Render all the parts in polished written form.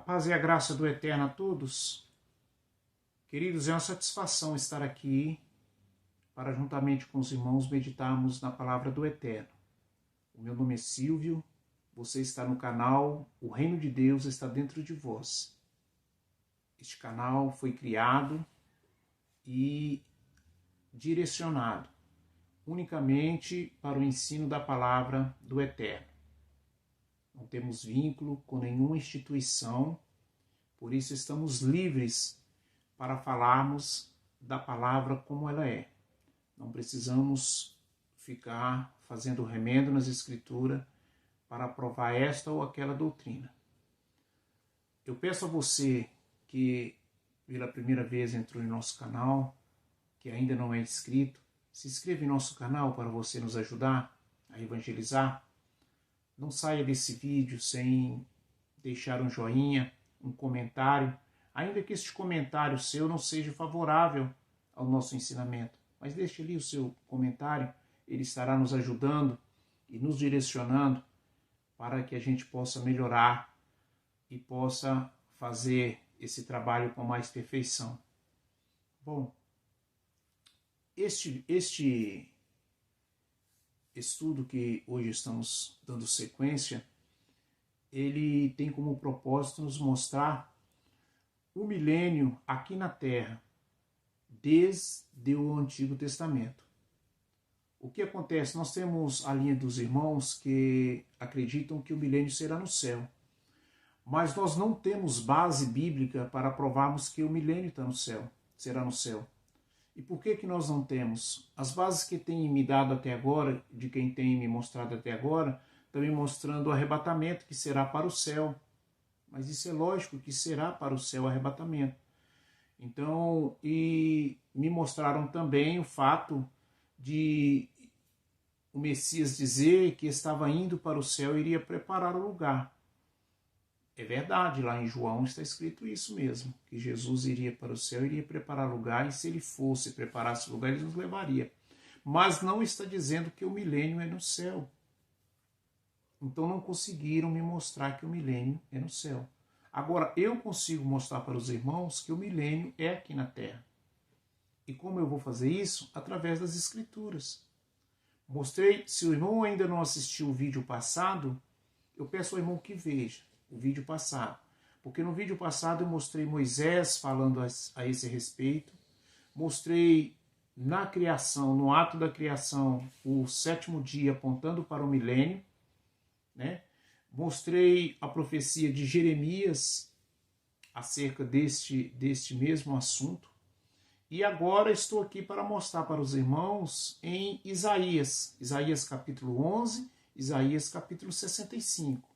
paz e a graça do Eterno a todos. Queridos, é uma satisfação estar aqui para, juntamente com os irmãos, meditarmos na palavra do Eterno. O meu nome é Silvio, você está no canal O Reino de Deus está dentro de vós. Este canal foi criado e direcionado unicamente para o ensino da palavra do Eterno. Não temos vínculo com nenhuma instituição, por isso estamos livres para falarmos da palavra como ela é. Não precisamos ficar fazendo remendo nas escrituras para provar esta ou aquela doutrina. Eu peço a você que pela primeira vez entrou em nosso canal, que ainda não é inscrito, se inscreva em nosso canal para você nos ajudar a evangelizar. Não saia desse vídeo sem deixar um joinha, um comentário, ainda que este comentário seu não seja favorável ao nosso ensinamento. Mas deixe ali o seu comentário, ele estará nos ajudando e nos direcionando para que a gente possa melhorar e possa fazer esse trabalho com mais perfeição. Bom, este estudo que hoje estamos dando sequência, ele tem como propósito nos mostrar o milênio aqui na Terra, desde o Antigo Testamento. O que acontece? Nós temos a linha dos irmãos que acreditam que o milênio será no céu, mas nós não temos base bíblica para provarmos que o milênio está no céu, será no céu. E por que nós não temos? As bases que tem me dado até agora, de quem tem me mostrado até agora, também mostrando o arrebatamento, que será para o céu. Mas isso é lógico que será para o céu o arrebatamento. Então, e me mostraram também o fato de o Messias dizer que estava indo para o céu e iria preparar o lugar. É verdade, lá em João está escrito isso mesmo, que Jesus iria para o céu, iria preparar lugar, e se ele fosse e preparasse o lugar, ele nos levaria. Mas não está dizendo que o milênio é no céu. Então não conseguiram me mostrar que o milênio é no céu. Agora, eu consigo mostrar para os irmãos que o milênio é aqui na Terra. E como eu vou fazer isso? Através das Escrituras. Mostrei, se o irmão ainda não assistiu o vídeo passado, eu peço ao irmão que veja o vídeo passado, porque no vídeo passado eu mostrei Moisés falando a esse respeito, mostrei na criação, no ato da criação, o 7º dia apontando para o milênio, né? Mostrei a profecia de Jeremias acerca deste mesmo assunto, e agora estou aqui para mostrar para os irmãos em Isaías capítulo 11, Isaías capítulo 65.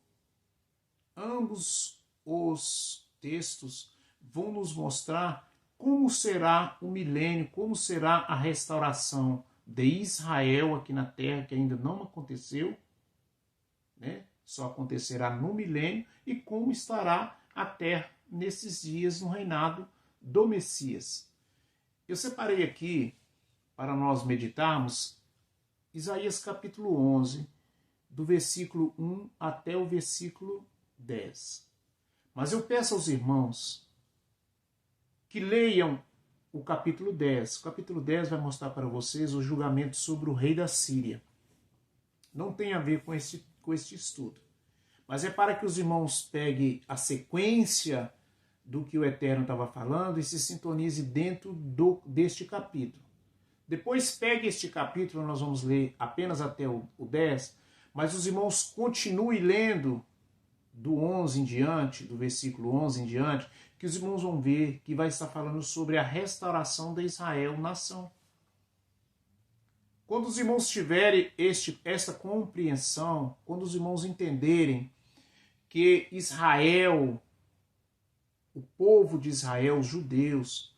Ambos os textos vão nos mostrar como será o milênio, como será a restauração de Israel aqui na terra, que ainda não aconteceu, né? Só acontecerá no milênio, e como estará a terra nesses dias no reinado do Messias. Eu separei aqui, para nós meditarmos, Isaías capítulo 11, do versículo 1 até o versículo 10. Mas eu peço aos irmãos que leiam o capítulo 10. O capítulo 10 vai mostrar para vocês o julgamento sobre o rei da Síria. Não tem a ver com este estudo, mas é para que os irmãos peguem a sequência do que o Eterno estava falando e se sintonize dentro deste capítulo. Depois pegue este capítulo, nós vamos ler apenas até o 10, mas os irmãos continuem lendo do 11 em diante, do versículo 11 em diante, que os irmãos vão ver que vai estar falando sobre a restauração de Israel, nação. Quando os irmãos tiverem esta compreensão, quando os irmãos entenderem que Israel, o povo de Israel, os judeus,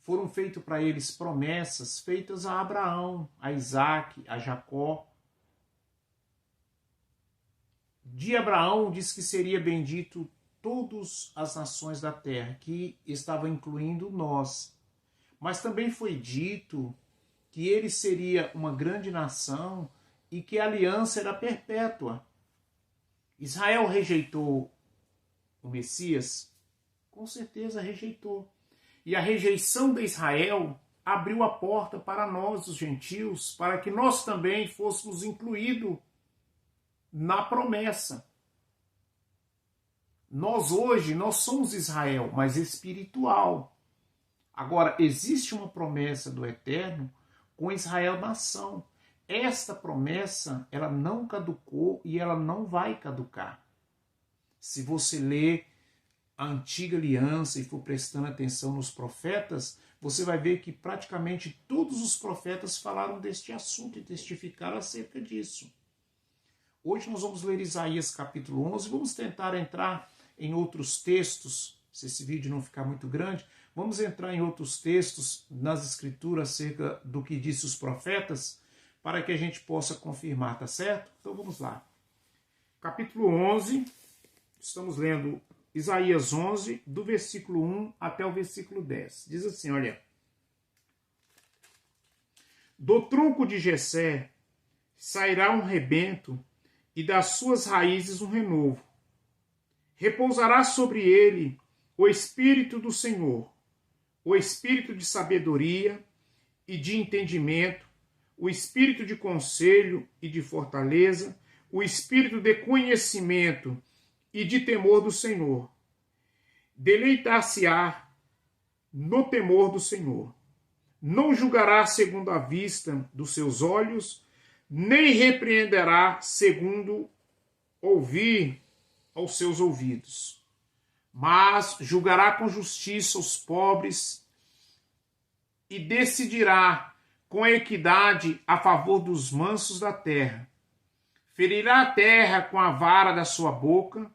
foram feitas para eles promessas feitas a Abraão, a Isaac, a Jacó. De Abraão diz que seria bendito todas as nações da terra, que estava incluindo nós. Mas também foi dito que ele seria uma grande nação e que a aliança era perpétua. Israel rejeitou o Messias? Com certeza rejeitou. E a rejeição de Israel abriu a porta para nós, os gentios, para que nós também fôssemos incluídos na promessa. Nós hoje, nós somos Israel, mas espiritual. Agora, existe uma promessa do Eterno com Israel nação. Esta promessa, ela não caducou e ela não vai caducar. Se você ler a antiga aliança e for prestando atenção nos profetas, você vai ver que praticamente todos os profetas falaram deste assunto e testificaram acerca disso. Hoje nós vamos ler Isaías capítulo 11, vamos tentar entrar em outros textos, se esse vídeo não ficar muito grande, vamos entrar em outros textos nas escrituras acerca do que disse os profetas, para que a gente possa confirmar, tá certo? Então vamos lá. Capítulo 11, estamos lendo Isaías 11, do versículo 1 até o versículo 10. Diz assim, olha. Do tronco de Jessé sairá um rebento, e das suas raízes um renovo. Repousará sobre ele o Espírito do Senhor, o Espírito de sabedoria e de entendimento, o Espírito de conselho e de fortaleza, o Espírito de conhecimento e de temor do Senhor. Deleitar-se-á no temor do Senhor. Não julgará segundo a vista dos seus olhos, nem repreenderá segundo ouvir aos seus ouvidos. Mas julgará com justiça os pobres e decidirá com equidade a favor dos mansos da terra. Ferirá a terra com a vara da sua boca,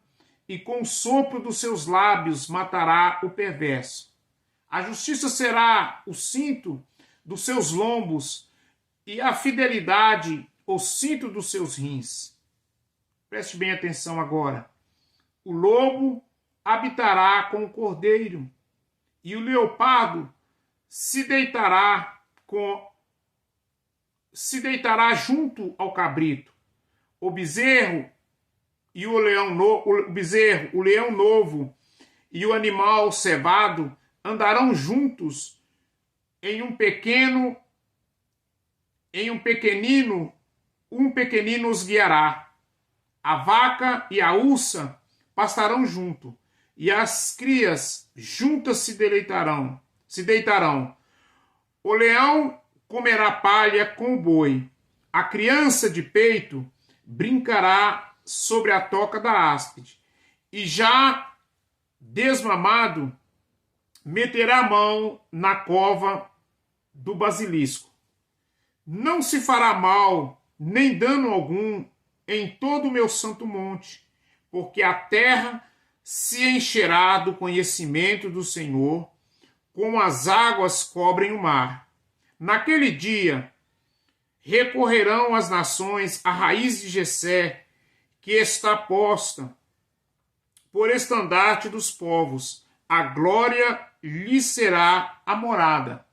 e com o sopro dos seus lábios matará o perverso. A justiça será o cinto dos seus lombos, e a fidelidade o cinto dos seus rins. Preste bem atenção agora. O lobo habitará com o cordeiro, e o leopardo se deitará junto ao cabrito. O bezerro e o leão o leão novo e o animal cevado andarão juntos um pequenino os guiará. A vaca e a ursa pastarão junto, e as crias juntas se deitarão. O leão comerá palha com o boi. A criança de peito brincará sobre a toca da áspide, e já desmamado meterá a mão na cova do basilisco. Não se fará mal, nem dano algum, em todo o meu santo monte, porque a terra se encherá do conhecimento do Senhor, como as águas cobrem o mar. Naquele dia, recorrerão as nações à raiz de Jessé, que está posta por estandarte dos povos. A glória lhe será a morada.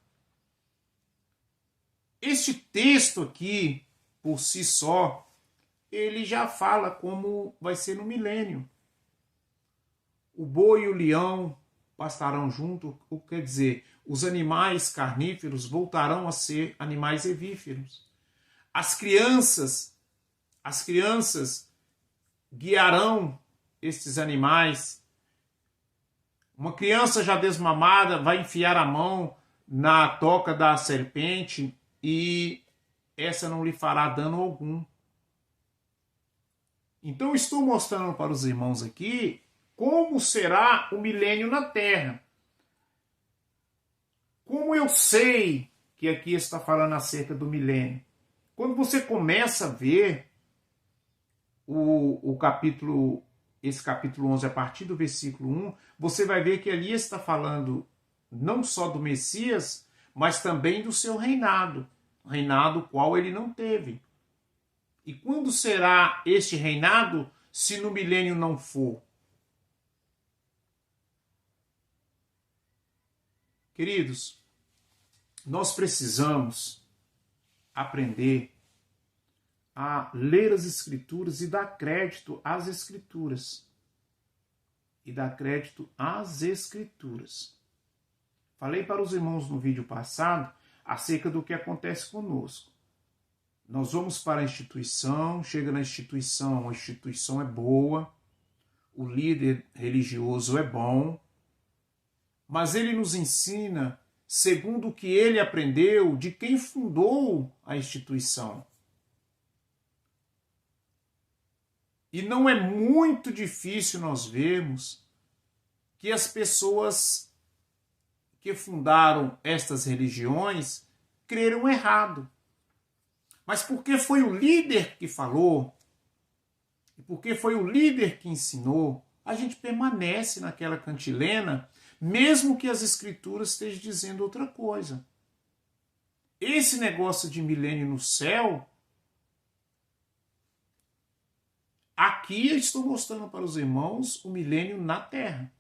Este texto aqui, por si só, ele já fala como vai ser no milênio. O boi e o leão pastarão junto, o que quer dizer, os animais carníferos voltarão a ser animais hevíferos. As crianças guiarão estes animais. Uma criança já desmamada vai enfiar a mão na toca da serpente e essa não lhe fará dano algum. Então estou mostrando para os irmãos aqui como será o milênio na Terra. Como eu sei que aqui está falando acerca do milênio? Quando você começa a ver esse capítulo 11, a partir do versículo 1, você vai ver que ali está falando não só do Messias, mas também do seu reinado, reinado qual ele não teve. E quando será este reinado, se no milênio não for? Queridos, nós precisamos aprender a ler as Escrituras e dar crédito às Escrituras. e dar crédito às Escrituras. Falei para os irmãos no vídeo passado acerca do que acontece conosco. Nós vamos para a instituição, chega na instituição, a instituição é boa, o líder religioso é bom, mas ele nos ensina segundo o que ele aprendeu de quem fundou a instituição. E não é muito difícil nós vermos que as pessoas que fundaram estas religiões creram errado. Mas porque foi o líder que falou, e porque foi o líder que ensinou, a gente permanece naquela cantilena, mesmo que as escrituras estejam dizendo outra coisa. Esse negócio de milênio no céu, aqui eu estou mostrando para os irmãos o milênio na terra.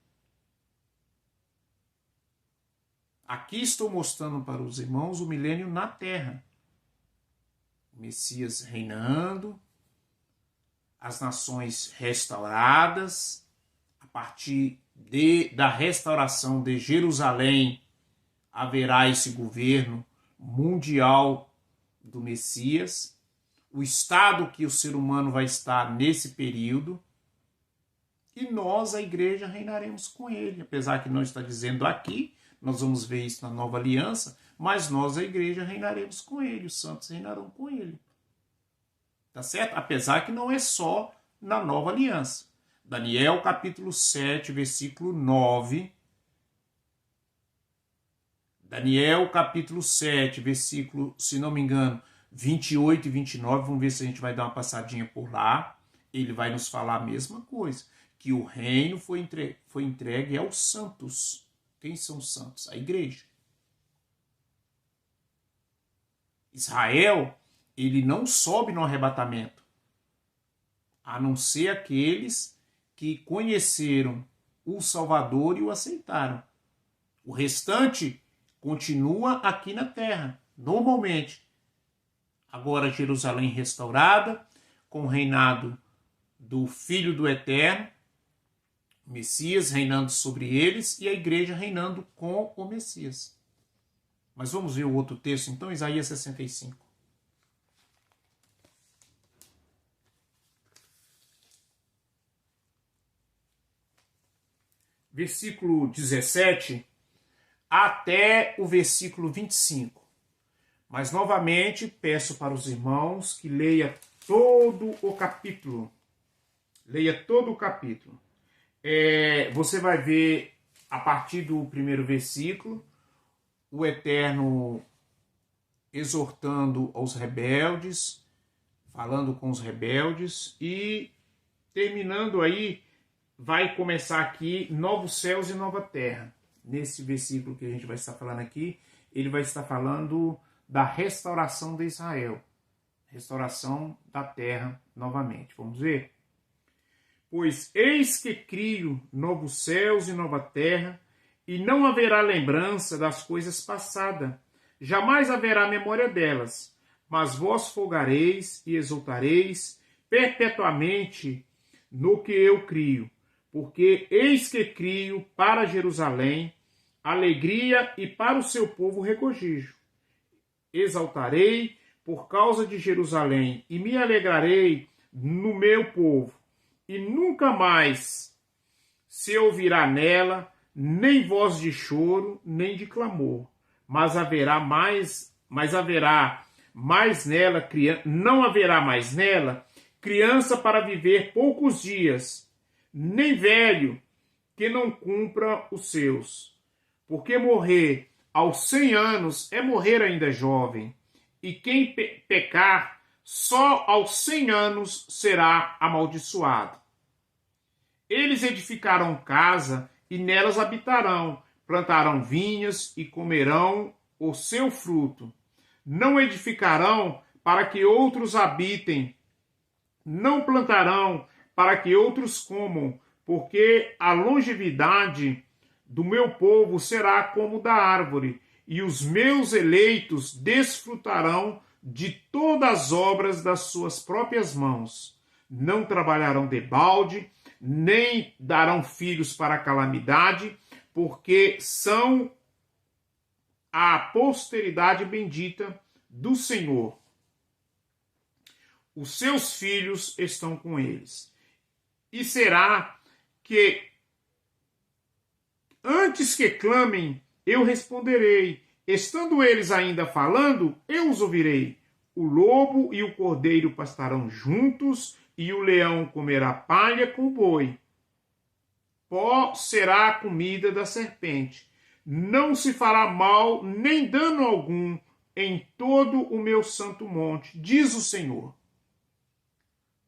Aqui estou mostrando para os irmãos o milênio na terra. O Messias reinando, as nações restauradas, a partir da restauração de Jerusalém, haverá esse governo mundial do Messias, o estado que o ser humano vai estar nesse período, e nós, a igreja, reinaremos com ele. Apesar que não está dizendo aqui, nós vamos ver isso na nova aliança, mas nós, a igreja, reinaremos com ele, os santos reinarão com ele. Tá certo? Apesar que não é só na nova aliança. Daniel capítulo 7, versículo 9. Daniel capítulo 7, versículo, se não me engano, 28 e 29. Vamos ver se a gente vai dar uma passadinha por lá. Ele vai nos falar a mesma coisa. Que o reino foi entregue aos santos. Quem são os santos? A igreja. Israel, ele não sobe no arrebatamento, a não ser aqueles que conheceram o Salvador e o aceitaram. O restante continua aqui na terra, normalmente. Agora Jerusalém restaurada, com o reinado do Filho do Eterno, Messias reinando sobre eles e a igreja reinando com o Messias. Mas vamos ver o outro texto, então, Isaías 65. Versículo 17 até o versículo 25. Mas, novamente, peço para os irmãos que leia todo o capítulo. Leia todo o capítulo. Você vai ver, a partir do primeiro versículo, o Eterno exortando aos rebeldes, falando com os rebeldes, e terminando aí, vai começar aqui novos céus e nova terra. Nesse versículo que a gente vai estar falando aqui, ele vai estar falando da restauração de Israel. Restauração da terra novamente. Vamos ver? Pois eis que crio novos céus e nova terra, e não haverá lembrança das coisas passadas, jamais haverá memória delas, mas vós folgareis e exultareis perpetuamente no que eu crio, porque eis que crio para Jerusalém alegria e para o seu povo regozijo. Exaltarei por causa de Jerusalém e me alegrarei no meu povo, e nunca mais se ouvirá nela nem voz de choro, nem de clamor, mas haverá mais nela, não haverá mais nela criança para viver poucos dias, nem velho que não cumpra os seus. Porque morrer aos 100 anos é morrer ainda jovem, e quem pecar só aos 100 anos será amaldiçoado. Eles edificarão casa e nelas habitarão, plantarão vinhas e comerão o seu fruto. Não edificarão para que outros habitem, não plantarão para que outros comam, porque a longevidade do meu povo será como da árvore, e os meus eleitos desfrutarão de todas as obras das suas próprias mãos. Não trabalharão debalde, nem darão filhos para a calamidade, porque são a posteridade bendita do Senhor. Os seus filhos estão com eles. E será que antes que clamem, eu responderei. Estando eles ainda falando, eu os ouvirei. O lobo e o cordeiro pastarão juntos, e o leão comerá palha com o boi. Pó será a comida da serpente. Não se fará mal nem dano algum em todo o meu santo monte, diz o Senhor.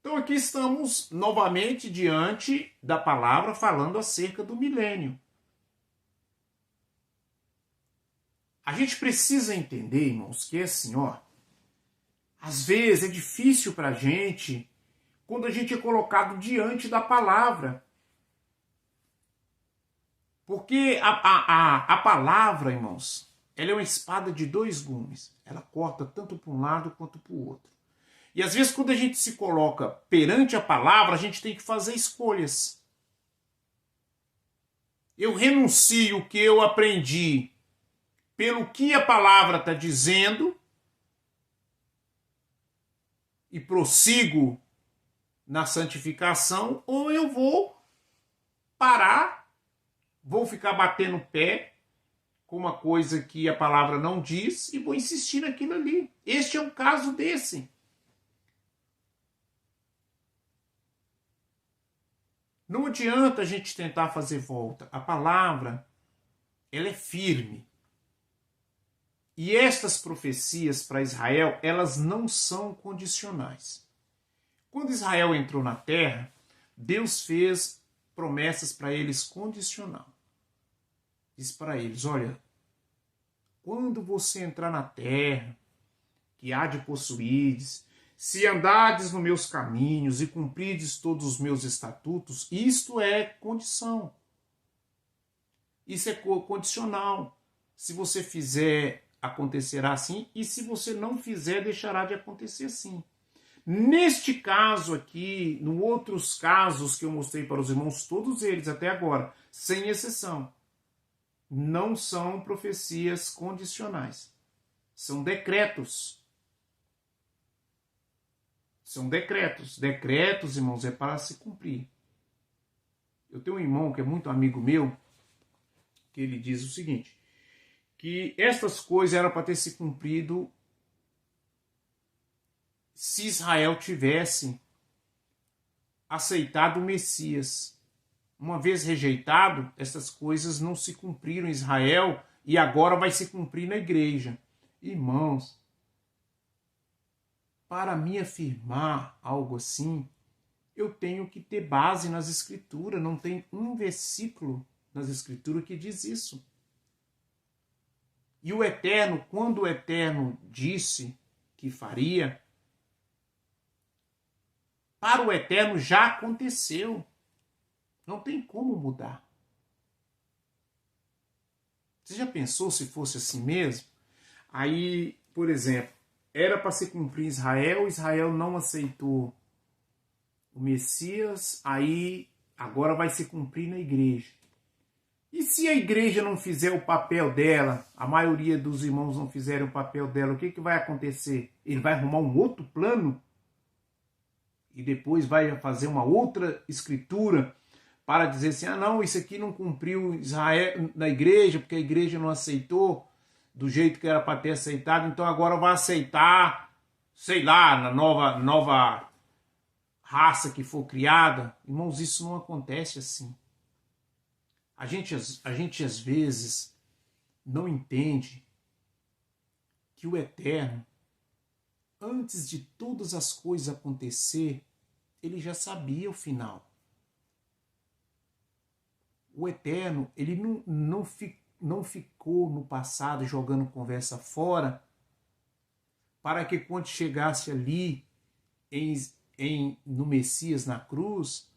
Então aqui estamos novamente diante da palavra falando acerca do milênio. A gente precisa entender, irmãos, que é assim, ó. Às vezes é difícil para a gente quando a gente é colocado diante da palavra. Porque a palavra, irmãos, ela é uma espada de dois gumes. Ela corta tanto para um lado quanto para o outro. E às vezes quando a gente se coloca perante a palavra, a gente tem que fazer escolhas. Eu renuncio o que eu aprendi pelo que a palavra está dizendo e prossigo na santificação, ou eu vou parar, vou ficar batendo o pé com uma coisa que a palavra não diz e vou insistir naquilo ali. Este é um caso desse. Não adianta a gente tentar fazer volta. A palavra, ela é firme. E estas profecias para Israel, elas não são condicionais. Quando Israel entrou na terra, Deus fez promessas para eles condicional. Diz para eles, olha, quando você entrar na terra, que há de possuídes, se andardes nos meus caminhos e cumprides todos os meus estatutos, isto é condição. Isso é condicional. Se você fizer, acontecerá assim, e se você não fizer, deixará de acontecer assim. Neste caso aqui, nos outros casos que eu mostrei para os irmãos, todos eles até agora, sem exceção, não são profecias condicionais. São decretos. São decretos. Decretos, irmãos, é para se cumprir. Eu tenho um irmão que é muito amigo meu, que ele diz o seguinte, que estas coisas eram para ter se cumprido se Israel tivesse aceitado o Messias. Uma vez rejeitado, essas coisas não se cumpriram em Israel e agora vai se cumprir na igreja. Irmãos, para me afirmar algo assim, eu tenho que ter base nas Escrituras. Não tem um versículo nas Escrituras que diz isso. E o Eterno, quando o Eterno disse que faria, para o Eterno já aconteceu. Não tem como mudar. Você já pensou se fosse assim mesmo? Aí, por exemplo, era para se cumprir em Israel, Israel não aceitou o Messias, aí agora vai se cumprir na igreja. E se a igreja não fizer o papel dela, a maioria dos irmãos não fizerem o papel dela, o que vai acontecer? Ele vai arrumar um outro plano e depois vai fazer uma outra escritura para dizer assim, ah não, isso aqui não cumpriu Israel na igreja, porque a igreja não aceitou do jeito que era para ter aceitado, então agora vai aceitar, sei lá, na nova raça que for criada. Irmãos, isso não acontece assim. A gente às vezes não entende que o Eterno, antes de todas as coisas acontecer, ele já sabia o final. O Eterno, ele não ficou no passado jogando conversa fora para que quando chegasse ali no Messias, na cruz,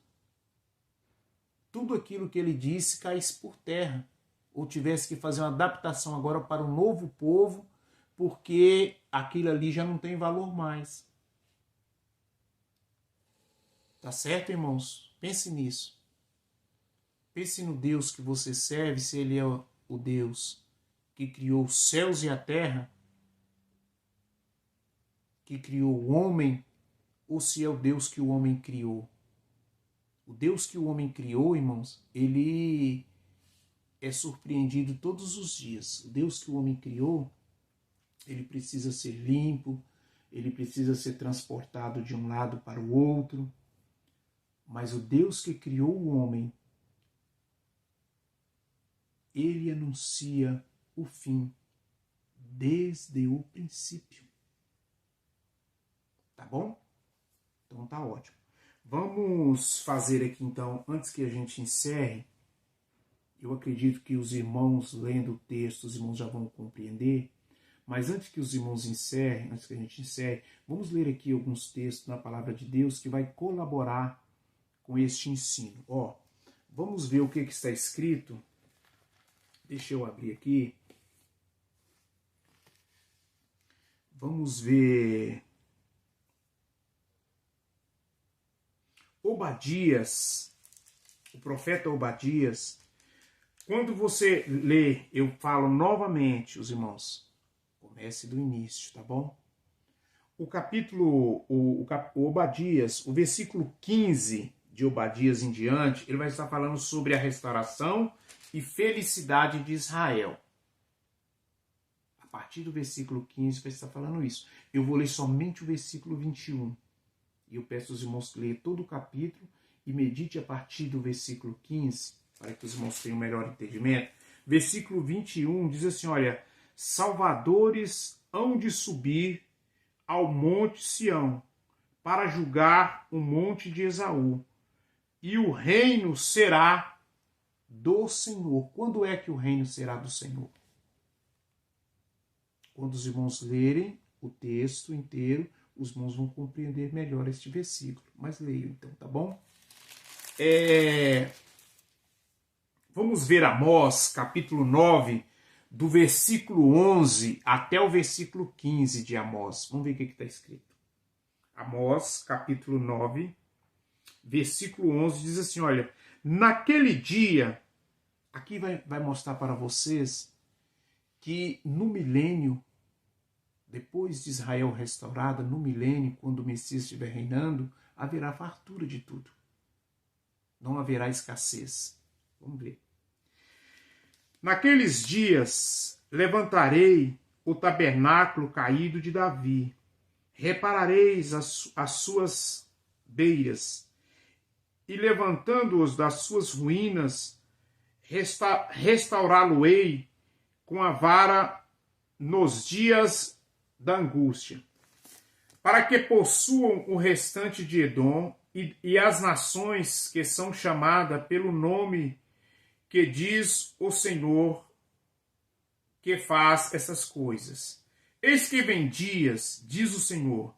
tudo aquilo que ele disse caísse por terra, ou tivesse que fazer uma adaptação agora para um novo povo, porque aquilo ali já não tem valor mais. Tá certo, irmãos? Pense nisso. Pense no Deus que você serve, se Ele é o Deus que criou os céus e a terra, que criou o homem, ou se é o Deus que o homem criou. O Deus que o homem criou, irmãos, ele é surpreendido todos os dias. O Deus que o homem criou, ele precisa ser limpo, ele precisa ser transportado de um lado para o outro. Mas o Deus que criou o homem, ele anuncia o fim desde o princípio. Tá bom? Então tá ótimo. Vamos fazer aqui então, antes que a gente encerre, eu acredito que os irmãos lendo o texto, os irmãos já vão compreender, mas antes que os irmãos encerrem, antes que a gente encerre, vamos ler aqui alguns textos na palavra de Deus que vai colaborar com este ensino. Vamos ver o que está escrito. Deixa eu abrir aqui. Vamos ver. Obadias, o profeta Obadias. Quando você lê, eu falo novamente, os irmãos, comece do início, tá bom? O capítulo, o Obadias, o versículo 15 de Obadias em diante, ele vai estar falando sobre a restauração e felicidade de Israel. A partir do versículo 15 vai estar falando isso. Eu vou ler somente o versículo 21. E eu peço aos irmãos que leiam todo o capítulo e medite a partir do versículo 15, para que os irmãos tenham um melhor entendimento. Versículo 21 diz assim, olha, salvadores hão de subir ao monte Sião, para julgar o monte de Esaú, e o reino será do Senhor. Quando é que o reino será do Senhor? Quando os irmãos lerem o texto inteiro, os irmãos vão compreender melhor este versículo. Mas leiam então, tá bom? Vamos ver Amós, capítulo 9, do versículo 11 até o versículo 15 de Amós. Vamos ver o que está escrito. Amós, capítulo 9, versículo 11, diz assim, olha, naquele dia, aqui vai mostrar para vocês que no milênio, depois de Israel restaurada, no milênio, quando o Messias estiver reinando, haverá fartura de tudo. Não haverá escassez. Vamos ver. Naqueles dias levantarei o tabernáculo caído de Davi, reparareis as suas beiras, e levantando-os das suas ruínas, restaurá-lo-ei com a vara nos dias da angústia, para que possuam o restante de Edom e as nações que são chamadas pelo nome que diz o Senhor que faz essas coisas. Eis que vem dias, diz o Senhor,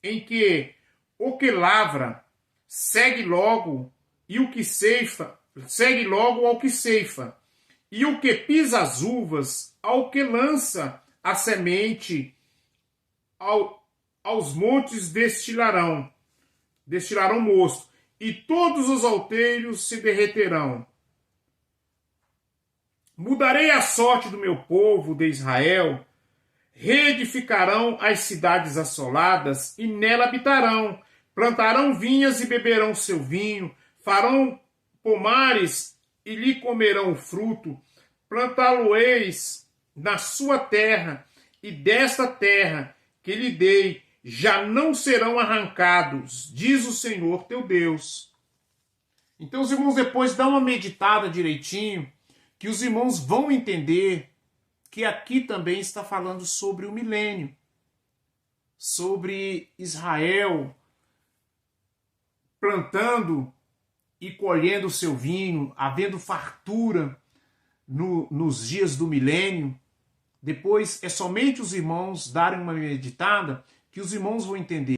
em que o que lavra segue logo e o que ceifa segue logo ao que ceifa, e o que pisa as uvas ao que lança a semente, aos montes destilarão mosto, e todos os alteiros se derreterão. Mudarei a sorte do meu povo de Israel, reedificarão as cidades assoladas e nela habitarão, plantarão vinhas e beberão seu vinho, farão pomares e lhe comerão o fruto, plantá-lo-eis na sua terra, e desta terra que lhe dei já não serão arrancados, diz o Senhor teu Deus. Então os irmãos depois dão uma meditada direitinho, que os irmãos vão entender que aqui também está falando sobre o milênio, sobre Israel plantando e colhendo o seu vinho, havendo fartura nos dias do milênio. Depois é somente os irmãos darem uma meditada que os irmãos vão entender